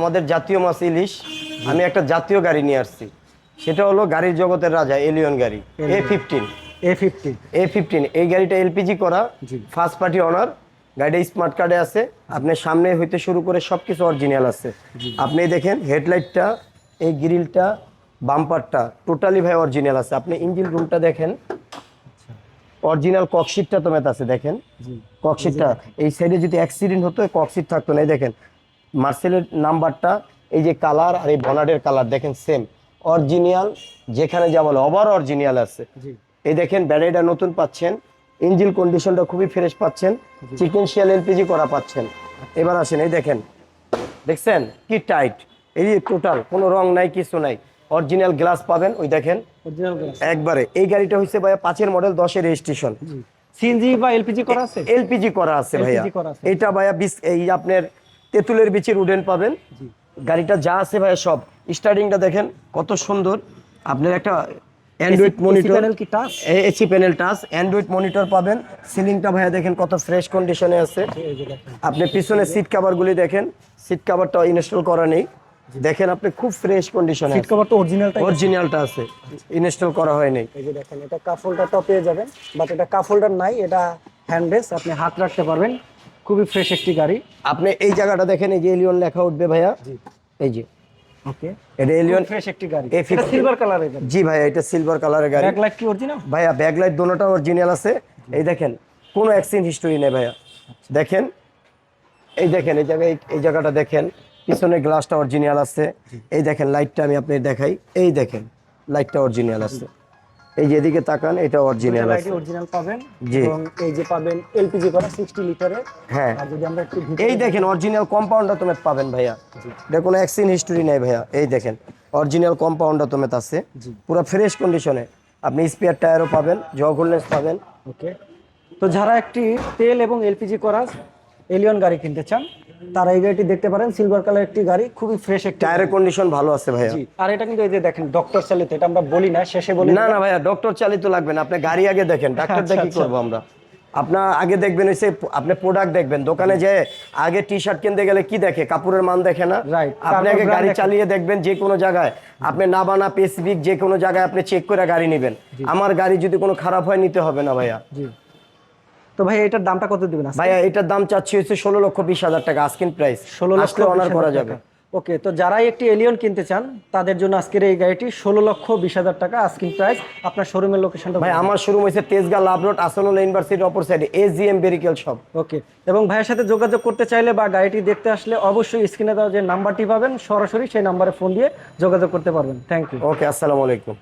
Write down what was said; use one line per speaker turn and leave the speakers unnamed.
আমাদের জাতীয় মাছ ইলিশ। আমি একটা জাতীয় গাড়ি নিয়ে আসছি, সেটা হলো গাড়ির জগতের রাজা এলিয়ন গাড়ি A15। A15 এই গাড়িটা এলপিজি করা, ফার্স্ট পার্টি অনার। গাড়িটা স্মার্ট কার্ডে আছে, আপনার সামনে হইতে শুরু করে সবকিছু অরিজিনাল আছে। আপনি দেখেন হেডলাইটটা, এই গ্রিলটা, বাম্পারটা টোটালি ভাই অরিজিনাল আছে। আপনি ইঞ্জিন রুমটা দেখেন, অরিজিনাল ককশিটটা তো মেত আছে দেখেন। ককশিটটা এই সাইডে যদি অ্যাক্সিডেন্ট হতো ককশিট থাকতো না। এই দেখেন মার্সেলের নাম্বারটা, এই যে কালার আর এই বনাটের কালার দেখেন সেম অরিজিনাল, যেখানে যা বলে ওভার অরিজিনাল আছে। এই দেখেন ব্যাটারিটা নতুন পাচ্ছেন, ইঞ্জিন কন্ডিশনটা খুবই ফ্রেশ পাচ্ছেন, চিকেন শিয়াল এলপিজি করা পাচ্ছেন। এবার আসেন, এই দেখেন দেখছেন কি টাইট, এই যে টোটাল কোনো রং নাই, কিছু নাই, অরিজিনাল গ্লাস পাবেন। ওই দেখেন একবারে। এই গাড়িটা হচ্ছে ভাইয়া 5-এর মডেল, 10-এর রেজিস্ট্রেশন।
সিএনজি বা এলপিজি করা আছে?
এলপিজি করা আছে ভাইয়া। এটা ভাইয়া এই আপনার তেঁতুলের বিচের উডেন পাবেন। গাড়িটা যা আছে ভাইয়া সব। স্টার্টিংটা দেখেন কত সুন্দর। আপনার একটা Android monitor, AC panel touch, Android monitor পাবেন। সিলিংটা ভাইয়া দেখেন কত ফ্রেশ কন্ডিশনে আছে। আপনি পিছনে সিট কভারগুলি দেখেন, সিট কভারটা ইনস্টল করা নেই, দেখেন আপনি খুব ফ্রেশ কন্ডিশনে।
সিট কভারটা
অরিজিনালটা আছে, ইনস্টল করা হয়নি।
এই যে দেখেন, এটা কাপ হোল্ডারটাও পেয়ে যাবেন, বাট এটা কাপ হোল্ডার নাই, এটা হ্যান্ড রেস্ট, আপনি হাত রাখতে পারবেন। খুবই ফ্রেশ একটি গাড়ি।
আপনি এই জায়গাটা দেখেন, এই যে এলিয়ন লেখা উঠবে ভাইয়া, এই যে
ওকে,
এটা এলিয়ন
ফ্রেশ একটি গাড়ি। এটা সিলভার কালারের গাড়ি।
জি ভাইয়া, এটা সিলভার কালারের গাড়ি।
ব্যাকলাইট কি অরিজিনাল?
ভাইয়া ব্যাকলাইট দোনোটা অরিজিনাল আছে। এই দেখেন কোনো অ্যাক্সিডেন্ট হিস্টরি নেই ভাইয়া। দেখেন এই দেখেন এই জায়গাটা দেখেন, পিছনে গ্লাসটা অরিজিনাল আছে। এই দেখেন লাইটটা আমি আপনাকে দেখাই, এই দেখেন লাইটটা অরিজিনাল আছে। এই যে এদিকে তাকান, এটা অরিজিনাল আছে,
অরিজিনাল পাবেন।
জি।
এবং এই যে পাবেন এলপিজি করা 60 লিটারে।
হ্যাঁ,
আর যদি আমরা একটু
এই দেখেন অরিজিনাল কম্পাউন্ডটা তুমি পাবেন ভাইয়া। এটা কোনো অ্যাক্সিডেন্ট হিস্টরি নাই ভাইয়া। এই দেখেন অরিজিনাল কম্পাউন্ডটা তুমি আছে, পুরো ফ্রেশ কন্ডিশনে। আপনি স্পেয়ার টায়ারও পাবেন, জগ হোল্ডার পাবেন।
ওকে, তো যারা একটি তেল এবং এলপিজি করা এলিয়ন গাড়ি কিনতে চান, তারা এই গাড়িটি দেখতে পারেন। সিলভার কালার একটি গাড়ি, খুবই ফ্রেশ একটি
টায়ারের কন্ডিশন ভালো আছে ভাইয়া।
জি। আর এটা কিন্তু এই যে দেখেন ডক্টর চালিত, এটা আমরা বলি না, শেষে বলি।
না না ভাইয়া, ডক্টর চালিত লাগবে না, আপনি গাড়ি আগে দেখেন, ডাক্তার দিয়ে কি করবো আমরা। আপনার আগে দেখবেন হচ্ছে আপনি প্রোডাক্ট দেখবেন। দোকানে যে আগে টি শার্ট কিনতে গেলে কি দেখে, কাপড়ের মান দেখে না। আপনি আগে গাড়ি চালিয়ে দেখবেন, যে কোনো জায়গায় আপনি নাবানা পেসিফিক যে কোনো জায়গায় আপনি চেক করে গাড়ি নেবেন। আমার গাড়ি যদি কোনো খারাপ হয় নিতে হবে না ভাইয়া।
তো ভাই এটার দামটা কত দিবেন?
ভাইয়া এটার দাম চাচ্ছি হচ্ছে 16,20,000 টাকা আস্কিং প্রাইস। 16,00,000 অনার করা যাবে।
ওকে, তো যারাই একটি এলিয়ন কিনতে চান তাদের জন্য আজকের এই গাড়িটি 16,20,000 টাকা আস্কিং প্রাইস। আপনার শোরুমের লোকেশনটা?
ভাই আমার শোরুম হচ্ছে তেজগাঁ লাভ রোড, আসনুল্লাহ ইউনিভার্সিটির অপর সাইডে, এজিএম বেরিকেল শপ।
ওকে, এবং ভাইয়ের সাথে যোগাযোগ করতে চাইলে বা গাড়িটি দেখতে আসলে অবশ্যই স্ক্রিনে দেওয়া যে নাম্বারটি পাবেন, সরাসরি সেই নাম্বারে ফোন দিয়ে যোগাযোগ করতে পারবেন। Thank you.
ওকে, আসসালামু আলাইকুম।